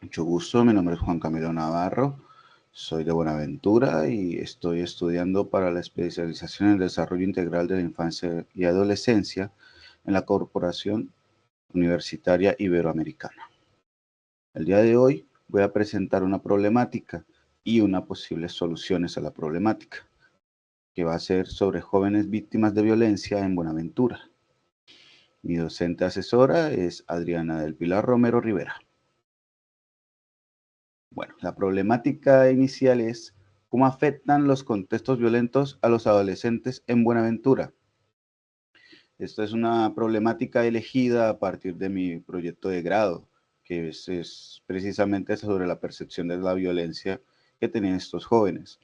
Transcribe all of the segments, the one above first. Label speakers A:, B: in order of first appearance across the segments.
A: Mucho gusto, mi nombre es Juan Camilo Navarro, soy de Buenaventura y estoy estudiando para la especialización en el desarrollo integral de la infancia y adolescencia en la Corporación Universitaria Iberoamericana. El día de hoy voy a presentar una problemática y unas posibles soluciones a la problemática, que va a ser sobre jóvenes víctimas de violencia en Buenaventura. Mi docente asesora es Adriana del Pilar Romero Rivera. Bueno, la problemática inicial es cómo afectan los contextos violentos a los adolescentes en Buenaventura. Esta es una problemática elegida a partir de mi proyecto de grado, que es precisamente sobre la percepción de la violencia que tienen estos jóvenes.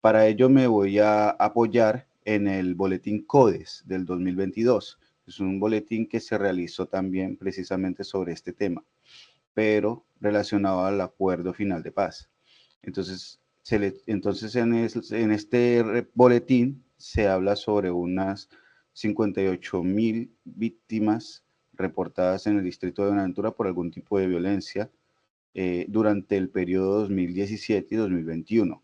A: Para ello me voy a apoyar en el boletín CODES del 2022. Es un boletín que se realizó también precisamente sobre este tema, pero relacionado al acuerdo final de paz. Entonces, en este boletín se habla sobre unas 58.000 víctimas reportadas en el distrito de Buenaventura por algún tipo de violencia durante el periodo 2017 y 2021.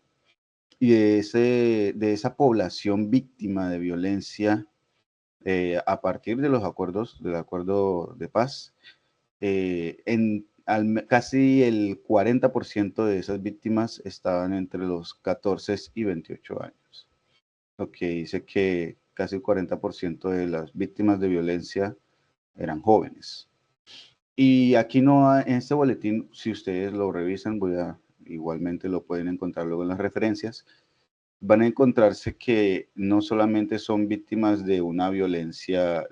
A: Y de esa población víctima de violencia, a partir de los acuerdos, del acuerdo de paz, casi el 40% de esas víctimas estaban entre los 14 y 28 años. Lo que dice que casi el 40% de las víctimas de violencia eran jóvenes. Y aquí no, en este boletín, si ustedes lo revisan, igualmente lo pueden encontrar luego en las referencias, van a encontrarse que no solamente son víctimas de una violencia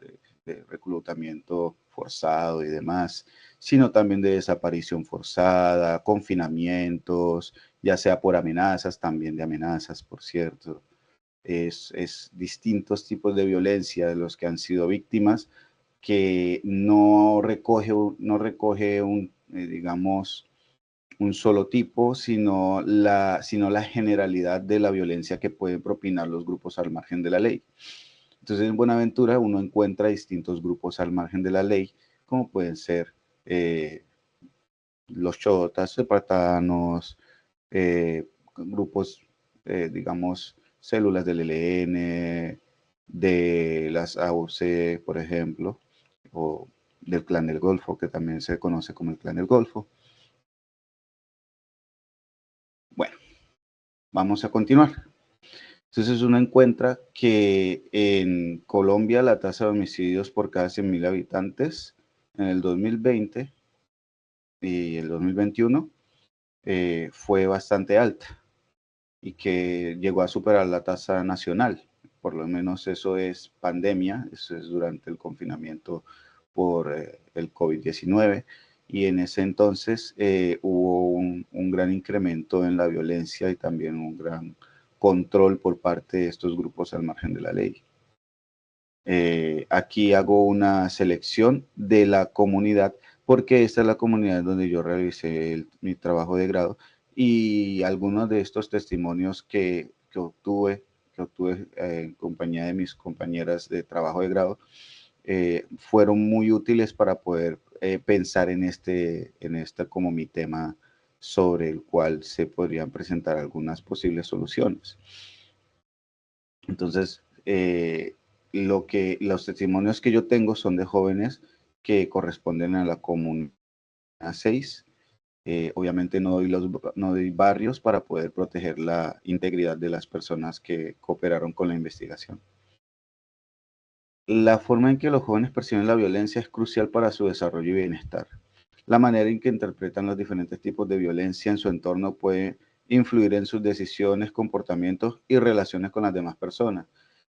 A: de reclutamiento forzado y demás, sino también de desaparición forzada, confinamientos, ya sea por amenazas, también de amenazas, por cierto. Es distintos tipos de violencia de los que han sido víctimas que no recoge digamos, un solo tipo, sino la generalidad de la violencia que pueden propinar los grupos al margen de la ley. Entonces, en Buenaventura uno encuentra distintos grupos al margen de la ley, como pueden ser eh, los chotas, espartanos, grupos, digamos, células del ELN, de las AUC, por ejemplo, o del Clan del Golfo, que también se conoce como el Clan del Golfo. Bueno, vamos a continuar. Entonces uno encuentra que en Colombia la tasa de homicidios por cada 100.000 habitantes en el 2020 y el 2021 fue bastante alta y que llegó a superar la tasa nacional. Por lo menos eso es pandemia, eso es durante el confinamiento por el COVID-19. Y en ese entonces hubo un gran incremento en la violencia y también un gran control por parte de estos grupos al margen de la ley. Aquí hago una selección de la comunidad, porque esta es la comunidad donde yo realicé mi trabajo de grado, y algunos de estos testimonios que obtuve en compañía de mis compañeras de trabajo de grado, fueron muy útiles para poder pensar en este como mi tema sobre el cual se podrían presentar algunas posibles soluciones. Entonces, los testimonios que yo tengo son de jóvenes que corresponden a la comunidad 6. Obviamente no doy barrios para poder proteger la integridad de las personas que cooperaron con la investigación. La forma en que los jóvenes perciben la violencia es crucial para su desarrollo y bienestar. La manera en que interpretan los diferentes tipos de violencia en su entorno puede influir en sus decisiones, comportamientos y relaciones con las demás personas.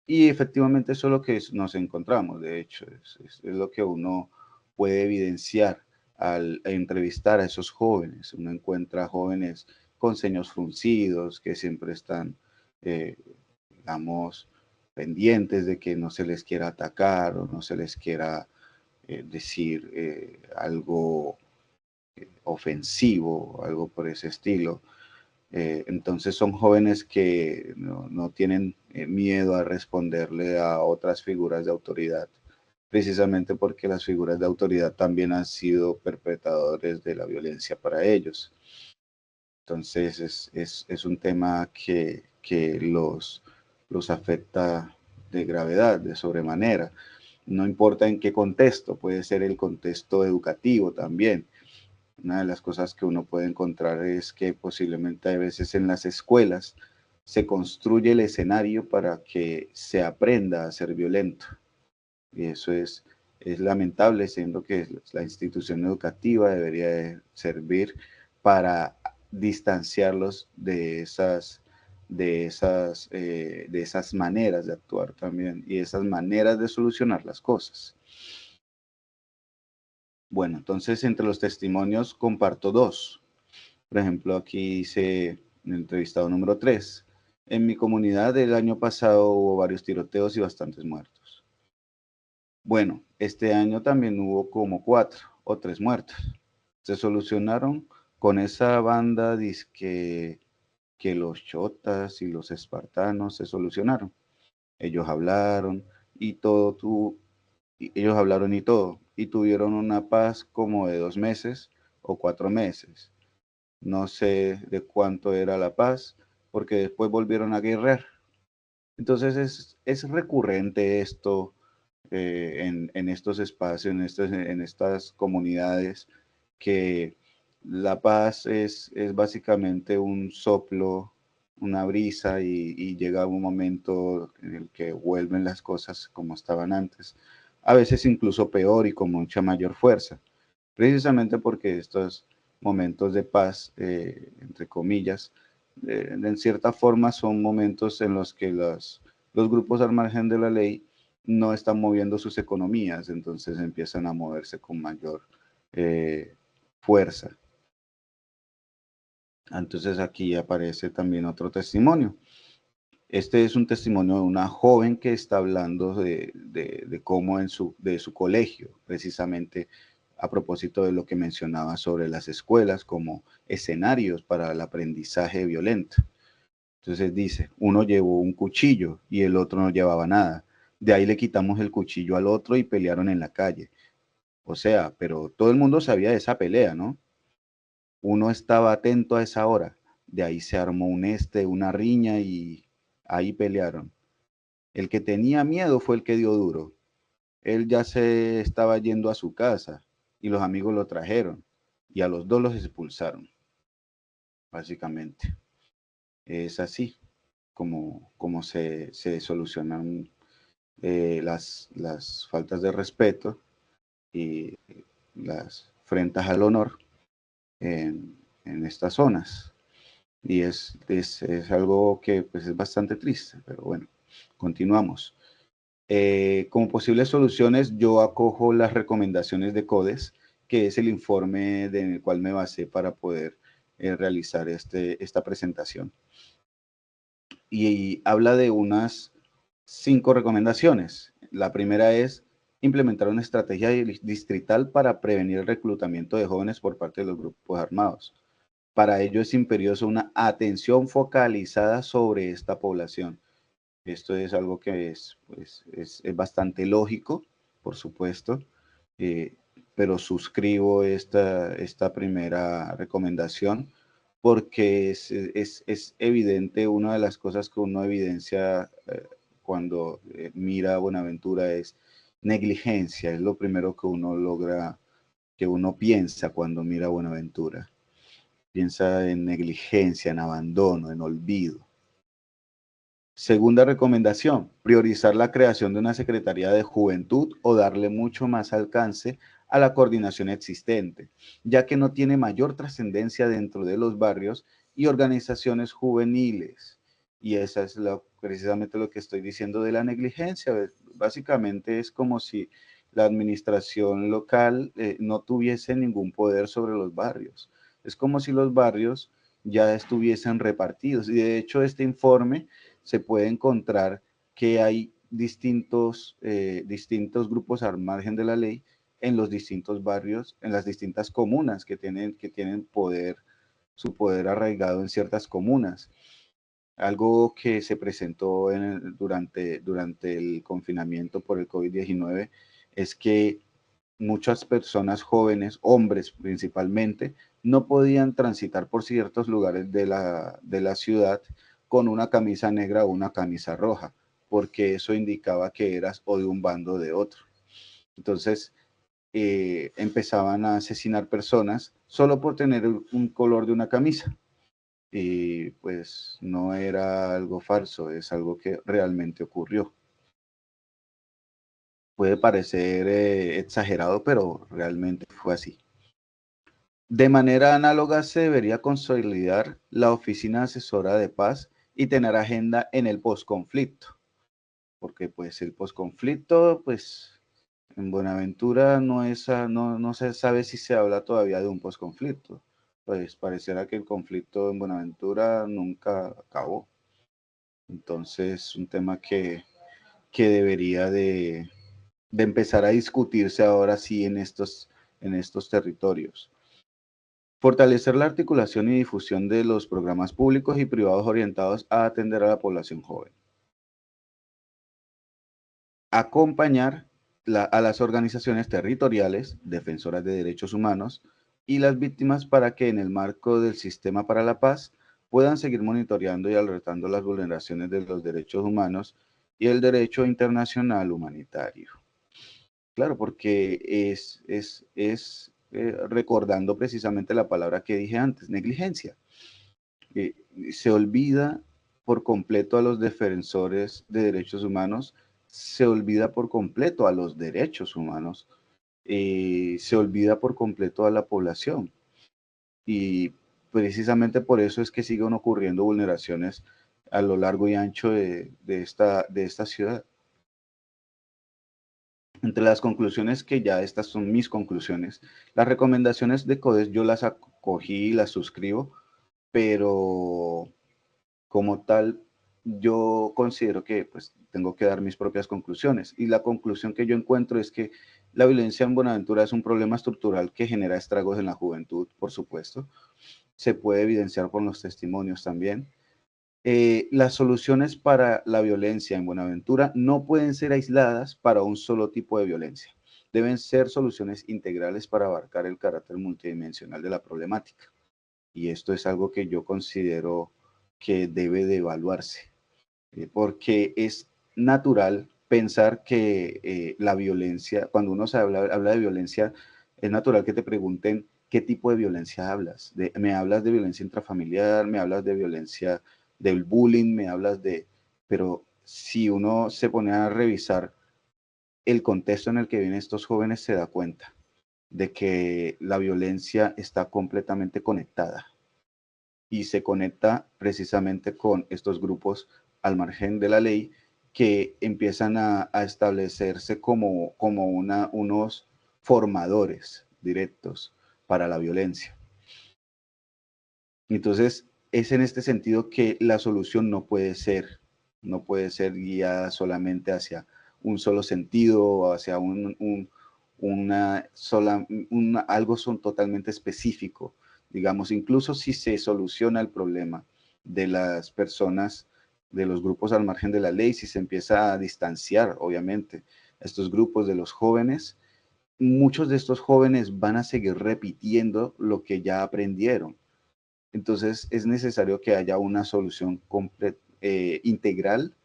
A: Y efectivamente eso es lo que nos encontramos, de hecho, es lo que uno puede evidenciar al entrevistar a esos jóvenes. Uno encuentra jóvenes con ceños fruncidos que siempre están, eh, digamos, pendientes de que no se les quiera atacar o no se les quiera decir algo ofensivo, algo por ese estilo. Entonces son jóvenes que no tienen miedo a responderle a otras figuras de autoridad. precisamente porque las figuras de autoridad también han sido perpetradores de la violencia para ellos. Entonces es un tema que los afecta de gravedad, de sobremanera. No importa en qué contexto, puede ser el contexto educativo también. Una de las cosas que uno puede encontrar es que posiblemente a veces en las escuelas se construye el escenario para que se aprenda a ser violento. Y eso es lamentable, siendo que la institución educativa debería de servir para distanciarlos de esas maneras de actuar también y esas maneras de solucionar las cosas. Bueno, entonces entre los testimonios comparto dos. Por ejemplo, aquí dice en el entrevistado número 3, en mi comunidad el año pasado hubo varios tiroteos y bastantes muertos. Bueno, este año también hubo como 4 o 3 muertos. Se solucionaron con esa banda disque que los chotas y los espartanos se solucionaron. Ellos hablaron y ellos hablaron y todo, y tuvieron una paz como de 2 meses o 4 meses. No sé de cuánto era la paz, porque después volvieron a guerrear. Entonces es recurrente esto en estos espacios, en estas comunidades, que la paz es básicamente un soplo, una brisa y llega un momento en el que vuelven las cosas como estaban antes, a veces incluso peor y con mucha mayor fuerza, precisamente porque estos momentos de paz, entre comillas, en cierta forma son momentos en los que los grupos al margen de la ley no están moviendo sus economías, entonces empiezan a moverse con mayor fuerza. Entonces aquí aparece también otro testimonio. Este es un testimonio de una joven que está hablando de cómo de su colegio, precisamente a propósito de lo que mencionaba sobre las escuelas como escenarios para el aprendizaje violento. Entonces dice, uno llevó un cuchillo y el otro no llevaba nada. De ahí le quitamos el cuchillo al otro y pelearon en la calle. O sea, pero todo el mundo sabía de esa pelea, ¿no? Uno estaba atento a esa hora. De ahí se armó una riña y ahí pelearon. El que tenía miedo fue el que dio duro. Él ya se estaba yendo a su casa y los amigos lo trajeron y a los dos los expulsaron, básicamente. Es así como se solucionan las faltas de respeto y las afrentas al honor en estas zonas. Y es algo que pues, es bastante triste, pero bueno, continuamos. Como posibles soluciones, yo acojo las recomendaciones de CODES, que es el informe del cual me basé para poder realizar esta presentación. Y habla de unas 5 recomendaciones. La primera es implementar una estrategia distrital para prevenir el reclutamiento de jóvenes por parte de los grupos armados. Para ello es imperioso una atención focalizada sobre esta población. Esto es algo que pues, es bastante lógico, por supuesto, eh, pero suscribo esta primera recomendación porque es evidente, una de las cosas que uno evidencia cuando mira a Buenaventura es negligencia, es lo primero que uno logra, que uno piensa cuando mira a Buenaventura. Piensa en negligencia, en abandono, en olvido. Segunda recomendación, priorizar la creación de una Secretaría de Juventud o darle mucho más alcance a la coordinación existente, ya que no tiene mayor trascendencia dentro de los barrios y organizaciones juveniles. Y esa es precisamente lo que estoy diciendo de la negligencia. Básicamente es como si la administración local no tuviese ningún poder sobre los barrios. Es como si los barrios ya estuviesen repartidos. Y de hecho este informe se puede encontrar que hay distintos grupos al margen de la ley en los distintos barrios, en las distintas comunas que tienen poder, su poder arraigado en ciertas comunas. Algo que se presentó durante el confinamiento por el COVID-19 es que muchas personas jóvenes, hombres principalmente, no podían transitar por ciertos lugares de la ciudad con una camisa negra o una camisa roja, porque eso indicaba que eras o de un bando o de otro. Entonces, empezaban a asesinar personas solo por tener un color de una camisa. Y pues no era algo falso, es algo que realmente ocurrió. Puede parecer exagerado, pero realmente fue así. De manera análoga se debería consolidar la Oficina Asesora de Paz y tener agenda en el posconflicto, porque pues el posconflicto, pues en Buenaventura no, no se sabe si se habla todavía de un posconflicto. Pues pareciera que el conflicto en Buenaventura nunca acabó. Entonces, un tema que debería de empezar a discutirse ahora sí en estos territorios. Fortalecer la articulación y difusión de los programas públicos y privados orientados a atender a la población joven. Acompañar a las organizaciones territoriales, defensoras de derechos humanos y las víctimas para que en el marco del Sistema para la Paz puedan seguir monitoreando y alertando las vulneraciones de los derechos humanos y el derecho internacional humanitario. Claro, porque recordando precisamente la palabra que dije antes, negligencia. Eh, Se olvida por completo a los defensores de derechos humanos, se olvida por completo a los derechos humanos, se olvida por completo a la población. Y precisamente por eso es que siguen ocurriendo vulneraciones a lo largo y ancho de esta ciudad. Entre las conclusiones, que ya estas son mis conclusiones, las recomendaciones de CODES yo las acogí y las suscribo, pero como tal, yo considero que pues tengo que dar mis propias conclusiones. Y la conclusión que yo encuentro es que la violencia en Buenaventura es un problema estructural que genera estragos en la juventud, por supuesto. Se puede evidenciar con los testimonios también. Las soluciones para la violencia en Buenaventura no pueden ser aisladas para un solo tipo de violencia. Deben ser soluciones integrales para abarcar el carácter multidimensional de la problemática. Y esto es algo que yo considero que debe de evaluarse, porque es natural pensar que la violencia, cuando uno habla de violencia, es natural que te pregunten qué tipo de violencia hablas. Me hablas de violencia intrafamiliar, me hablas de violencia del bullying, me hablas de... Pero si uno se pone a revisar el contexto en el que vienen estos jóvenes, se da cuenta de que la violencia está completamente conectada y se conecta precisamente con estos grupos al margen de la ley que empiezan a establecerse como unos formadores directos para la violencia. Entonces, es en este sentido que la solución no puede ser guiada solamente hacia un solo sentido o hacia algo son totalmente específico. Digamos, incluso si se soluciona el problema de las personas, de los grupos al margen de la ley, si se empieza a distanciar, obviamente, estos grupos de los jóvenes, muchos de estos jóvenes van a seguir repitiendo lo que ya aprendieron. Entonces es necesario que haya una solución integral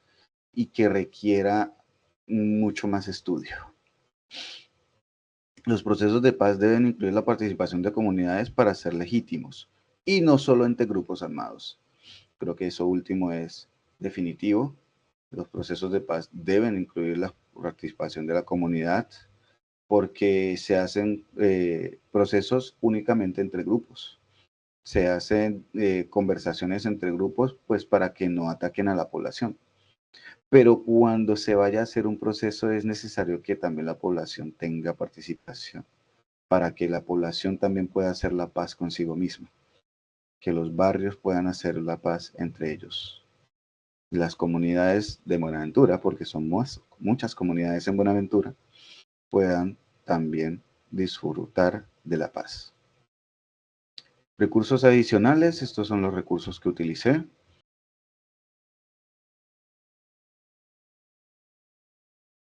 A: y que requiera mucho más estudio. Los procesos de paz deben incluir la participación de comunidades para ser legítimos y no solo entre grupos armados. Creo que eso último es definitivo. Los procesos de paz deben incluir la participación de la comunidad porque se hacen procesos únicamente entre grupos. Se hacen conversaciones entre grupos pues para que no ataquen a la población. Pero cuando se vaya a hacer un proceso es necesario que también la población tenga participación para que la población también pueda hacer la paz consigo misma, que los barrios puedan hacer la paz entre ellos. Las comunidades de Buenaventura, porque son muchas comunidades en Buenaventura, puedan también disfrutar de la paz. Recursos adicionales, estos son los recursos que utilicé.